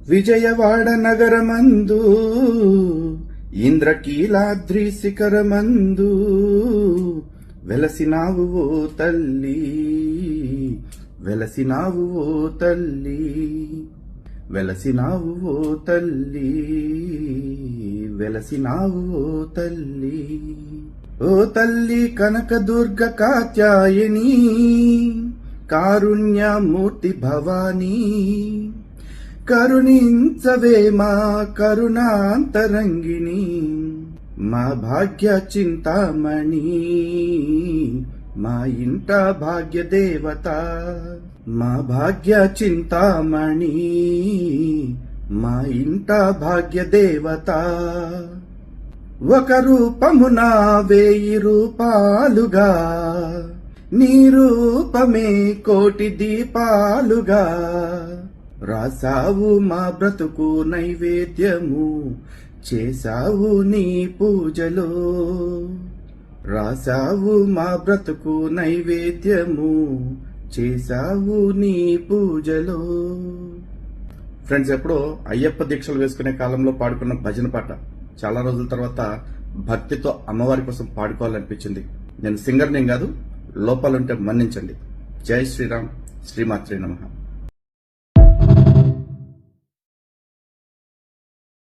విజయవాడ నగరమందు ఇంద్రకీలాద్రి శిఖరమందు వెలసినావు ఓ తల్లి, వెలసినావు ఓ తల్లి, వెలసినావు ఓ తల్లి, వెలసినావు ఓ తల్లి. ఓ తల్లి కనకదుర్గ కాత్యాయని, కారుణ్యమూర్తి భవానీ, కరుణించవే మా కరుణాంతరంగిణి, మా భాగ్య చింతామణి, మా ఇంట భాగ్య దేవత, మా భాగ్య చింతామణి, మా ఇంట భాగ్య దేవత. ఒక రూపమున 1000 రూపాలుగా, నీ రూపమే కోటి దీపాలుగా, రాసావు మా బ్రతుకు నైవేద్యము, చేసావు నీ పూజలో, రాసావు మా బ్రతుకు నైవేద్యము, చేసావు నీ పూజలో. ఫ్రెండ్స్, ఎప్పుడో అయ్యప్ప దీక్షలు వేసుకునే కాలంలో పాడుకున్న భజన పాట చాలా రోజుల తర్వాత భక్తితో అమ్మవారి కోసం పాడుకోవాలనిపించింది. నేను సింగర్ని కాదు, లోపాలుంటే మన్నించండి. జై శ్రీరామ్, శ్రీమాత్రే నమః.